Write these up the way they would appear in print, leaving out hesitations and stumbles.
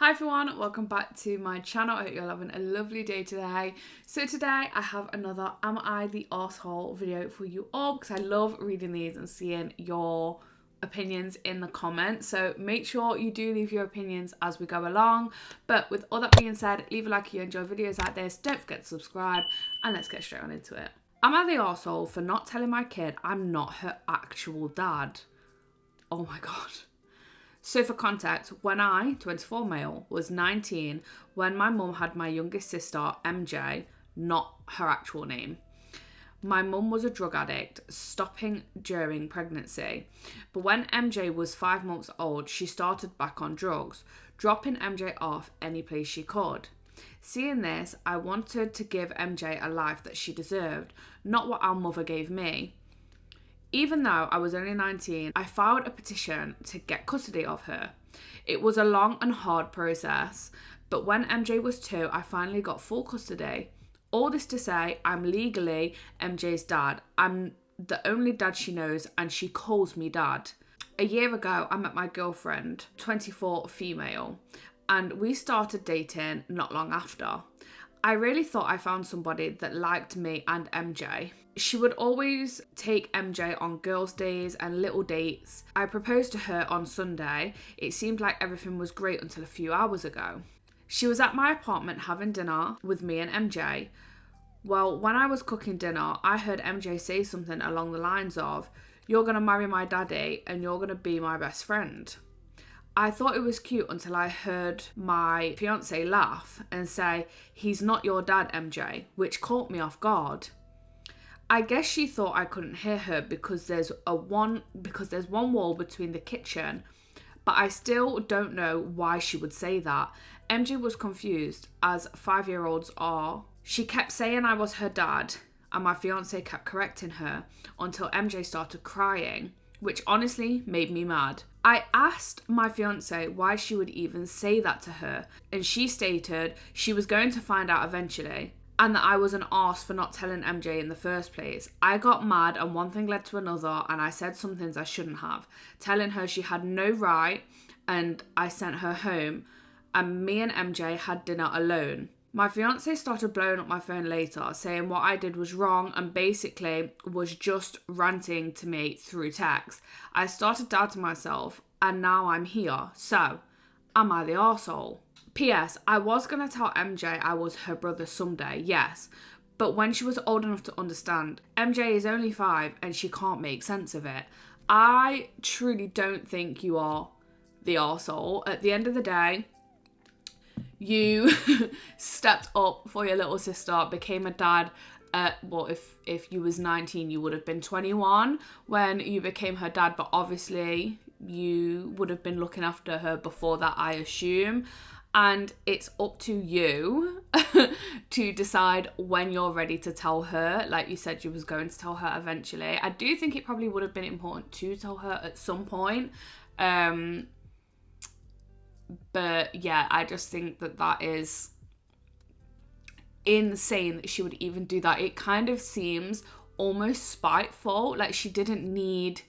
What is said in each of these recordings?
Hi everyone, welcome back to my channel. I hope you're having a lovely day today. So today I have another Am I the Arsehole video for you all, because I love reading these and seeing your opinions in the comments. So make sure you do leave your opinions as we go along. But with all that being said, leave a like if you enjoy videos like this. Don't forget to subscribe and let's get straight on into it. Am I the arsehole for not telling my kid I'm not her actual dad? Oh my god. So for context, when I, 24 male, was 19, when my mum had my youngest sister, MJ, not her actual name. My mum was a drug addict, stopping during pregnancy. But when MJ was 5 months old, she started back on drugs, dropping MJ off any place she could. Seeing this, I wanted to give MJ a life that she deserved, not what our mother gave me. Even though I was only 19, I filed a petition to get custody of her. It was a long and hard process, but when MJ was 2, I finally got full custody. All this to say, I'm legally MJ's dad. I'm the only dad she knows, and she calls me dad. A year ago, I met my girlfriend, 24 female, and we started dating not long after. I really thought I found somebody that liked me and MJ. She would always take MJ on girls' days and little dates. I proposed to her on Sunday. It seemed like everything was great until a few hours ago. She was at my apartment having dinner with me and MJ. Well, when I was cooking dinner, I heard MJ say something along the lines of, "You're going to marry my daddy and you're going to be my best friend." I thought it was cute until I heard my fiance laugh and say, "He's not your dad, MJ," which caught me off guard. I guess she thought I couldn't hear her because there's one wall between the kitchen, but I still don't know why she would say that. MJ was confused, as 5-year-olds are. She kept saying I was her dad, and my fiance kept correcting her until MJ started crying, which honestly made me mad. I asked my fiance why she would even say that to her, and she stated she was going to find out eventually, and that I was an arse for not telling MJ in the first place. I got mad, and one thing led to another, and I said some things I shouldn't have, telling her she had no right, and I sent her home, and me and MJ had dinner alone. My fiance started blowing up my phone later, saying what I did was wrong and basically was just ranting to me through text. I started doubting myself, and now I'm here. So, am I the arsehole? P.S. I was going to tell MJ I was her brother someday, yes. But when she was old enough to understand, MJ is only 5 and she can't make sense of it. I truly don't think you are the arsehole. At the end of the day, you stepped up for your little sister, became a dad. If you was 19, you would have been 21 when you became her dad, but obviously you would have been looking after her before that, I assume. And it's up to you to decide when you're ready to tell her. Like you said, you was going to tell her eventually. I do think it probably would have been important to tell her at some point. But yeah, I just think that is insane that she would even do that. It kind of seems almost spiteful, like she didn't need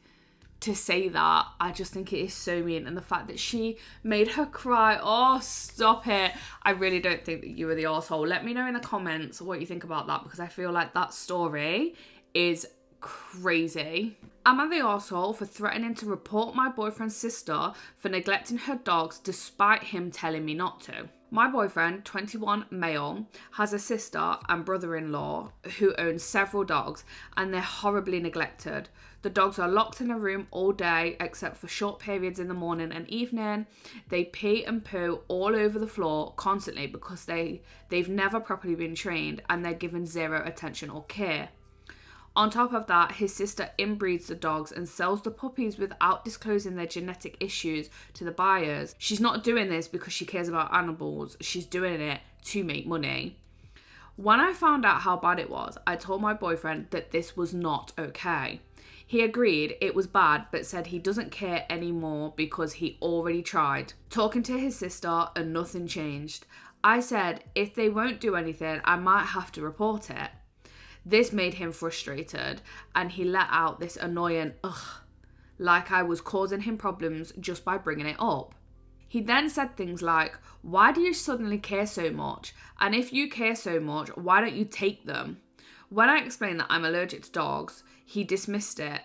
to say that. I just think it is so mean, and the fact that she made her cry, oh stop it. I really don't think that you were the arsehole. Let me know in the comments what you think about that, because I feel like that story is crazy. Am I the arsehole for threatening to report my boyfriend's sister for neglecting her dogs despite him telling me not to? My boyfriend, 21 male, has a sister and brother-in-law who own several dogs, and they're horribly neglected. The dogs are locked in a room all day except for short periods in the morning and evening. They pee and poo all over the floor constantly because they've never properly been trained, and they're given zero attention or care. On top of that, his sister inbreeds the dogs and sells the puppies without disclosing their genetic issues to the buyers. She's not doing this because she cares about animals. She's doing it to make money. When I found out how bad it was, I told my boyfriend that this was not okay. He agreed it was bad, but said he doesn't care anymore because he already tried talking to his sister and nothing changed. I said if they won't do anything, I might have to report it. This made him frustrated, and he let out this annoying ugh, like I was causing him problems just by bringing it up. He then said things like, why do you suddenly care so much? And if you care so much, why don't you take them? When I explained that I'm allergic to dogs, he dismissed it.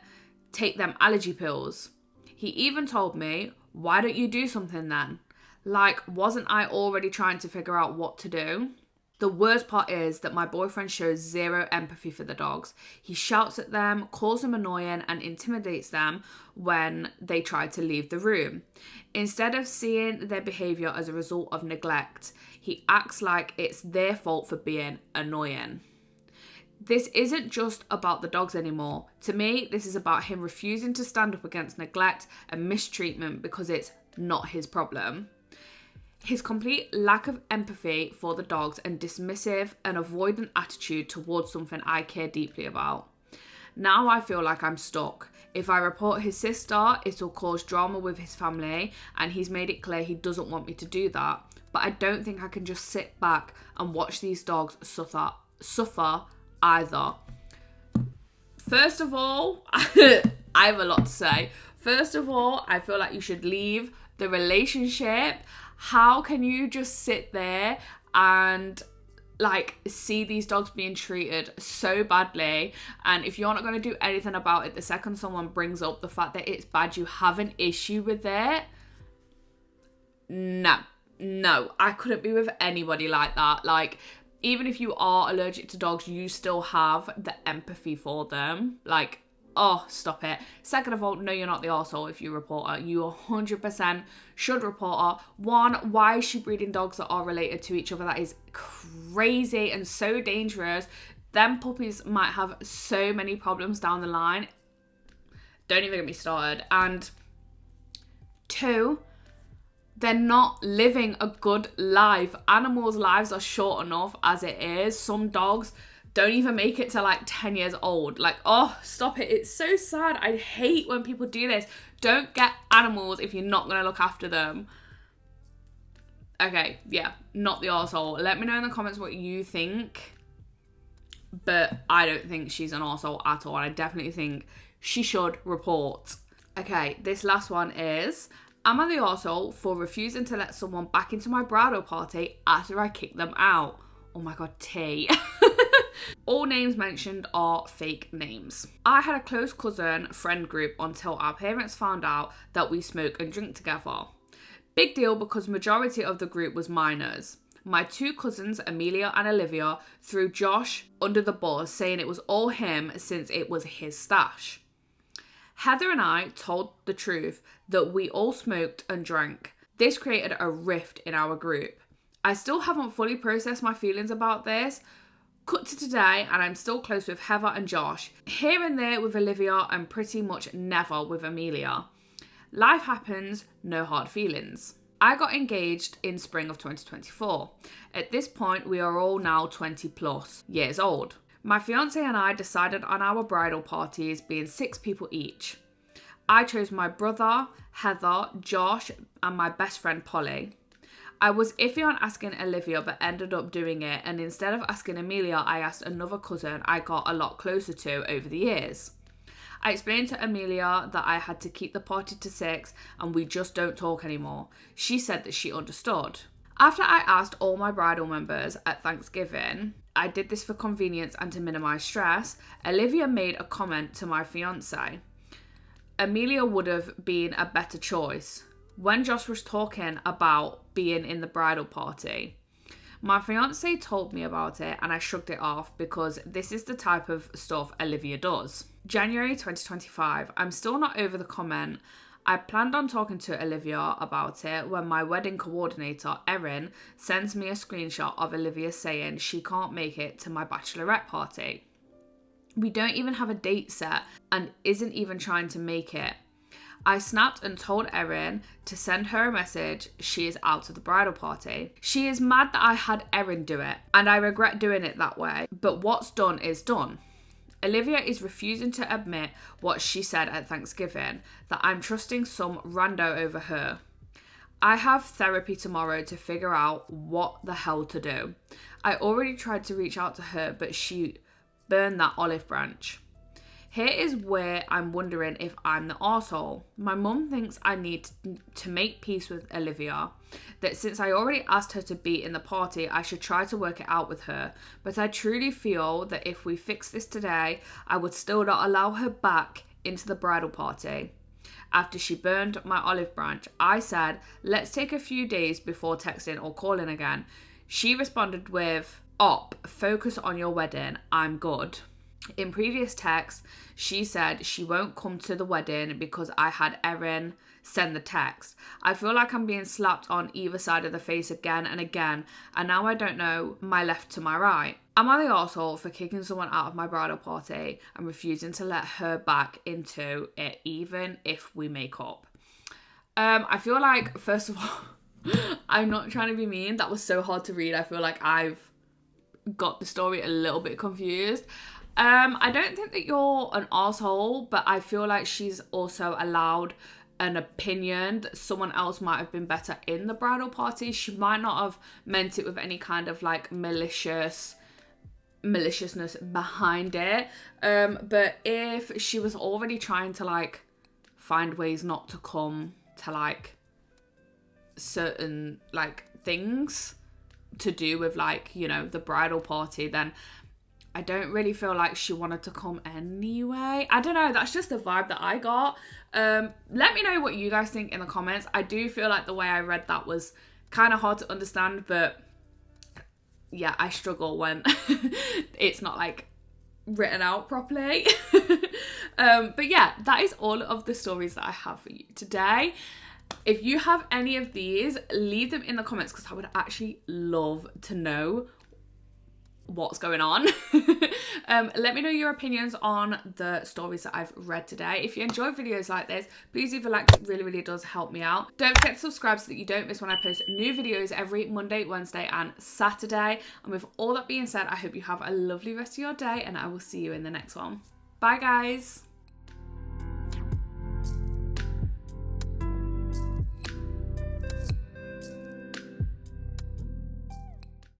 Take them allergy pills. He even told me, why don't you do something then? Like, wasn't I already trying to figure out what to do? The worst part is that my boyfriend shows zero empathy for the dogs. He shouts at them, calls them annoying, and intimidates them when they try to leave the room. Instead of seeing their behaviour as a result of neglect, he acts like it's their fault for being annoying. This isn't just about the dogs anymore. To me, this is about him refusing to stand up against neglect and mistreatment because it's not his problem. His complete lack of empathy for the dogs and dismissive and avoidant attitude towards something I care deeply about. Now I feel like I'm stuck. If I report his sister, it'll cause drama with his family, and he's made it clear he doesn't want me to do that. But I don't think I can just sit back and watch these dogs suffer either. First of all, I have a lot to say. First of all, I feel like you should leave the relationship. How can you just sit there and like see these dogs being treated so badly, and if you're not going to do anything about it, the second someone brings up the fact that it's bad, you have an issue with it? No, I couldn't be with anybody like that. Like, even if you are allergic to dogs, you still have the empathy for them. Like, oh, stop it. Second of all, no, you're not the arsehole if you report her. You 100% should report her. One, why is she breeding dogs that are related to each other? That is crazy and so dangerous. Them puppies might have so many problems down the line. Don't even get me started. And two, they're not living a good life. Animals' lives are short enough as it is. Some dogs don't even make it to like 10 years old. Like, oh, stop it. It's so sad. I hate when people do this. Don't get animals if you're not going to look after them. Okay, yeah, not the arsehole. Let me know in the comments what you think. But I don't think she's an arsehole at all. I definitely think she should report. Okay, this last one is, am I the arsehole for refusing to let someone back into my bridal party after I kick them out? Oh my god, T. All names mentioned are fake names. I had a close cousin friend group until our parents found out that we smoke and drink together. Big deal because majority of the group was minors. My two cousins, Amelia and Olivia, threw Josh under the bus, saying it was all him since it was his stash. Heather and I told the truth that we all smoked and drank. This created a rift in our group. I still haven't fully processed my feelings about this. Cut to today, and I'm still close with Heather and Josh. Here and there with Olivia, and pretty much never with Amelia. Life happens, no hard feelings. I got engaged in spring of 2024. At this point, we are all now 20 plus years old. My fiance and I decided on our bridal parties being 6 people each. I chose my brother, Heather, Josh, and my best friend Polly. I was iffy on asking Olivia, but ended up doing it, and instead of asking Amelia, I asked another cousin I got a lot closer to over the years. I explained to Amelia that I had to keep the party to 6 and we just don't talk anymore. She said that she understood. After I asked all my bridal members at Thanksgiving, I did this for convenience and to minimise stress, Olivia made a comment to my fiance. Amelia would have been a better choice. When Josh was talking about being in the bridal party, my fiance told me about it and I shrugged it off because this is the type of stuff Olivia does. January 2025, I'm still not over the comment. I planned on talking to Olivia about it when my wedding coordinator, Erin, sends me a screenshot of Olivia saying she can't make it to my bachelorette party. We don't even have a date set and isn't even trying to make it. I snapped and told Erin to send her a message. She is out of the bridal party. She is mad that I had Erin do it, and I regret doing it that way, but what's done is done. Olivia is refusing to admit what she said at Thanksgiving, that I'm trusting some rando over her. I have therapy tomorrow to figure out what the hell to do. I already tried to reach out to her, but she burned that olive branch. Here is where I'm wondering if I'm the arsehole. My mum thinks I need to make peace with Olivia, that since I already asked her to be in the party, I should try to work it out with her. But I truly feel that if we fix this today, I would still not allow her back into the bridal party. After she burned my olive branch, I said, let's take a few days before texting or calling again. She responded with, focus on your wedding, I'm good. In previous texts, she said she won't come to the wedding because I had Erin send the text. I feel like I'm being slapped on either side of the face again and again, and now I don't know my left to my right. Am I the arsehole for kicking someone out of my bridal party and refusing to let her back into it even if we make up? I feel like, first of all, I'm not trying to be mean. That was so hard to read. I feel like I've got the story a little bit confused. I don't think that you're an arsehole, but I feel like she's also allowed an opinion that someone else might have been better in the bridal party. She might not have meant it with any kind of like maliciousness behind it. But if she was already trying to like find ways not to come to like certain like things to do with like, you know, the bridal party, then I don't really feel like she wanted to come anyway. I don't know, that's just the vibe that I got. Let me know what you guys think in the comments. I do feel like the way I read that was kind of hard to understand, but yeah, I struggle when it's not like written out properly. But yeah, that is all of the stories that I have for you today. If you have any of these, leave them in the comments because I would actually love to know what's going on. Let me know your opinions on the stories that I've read today. If you enjoy videos like this, please leave a like. It really does help me out. Don't forget to subscribe so that you don't miss when I post new videos every Monday, Wednesday and Saturday. And with all that being said, I hope you have a lovely rest of your day and I will see you in the next one. Bye guys.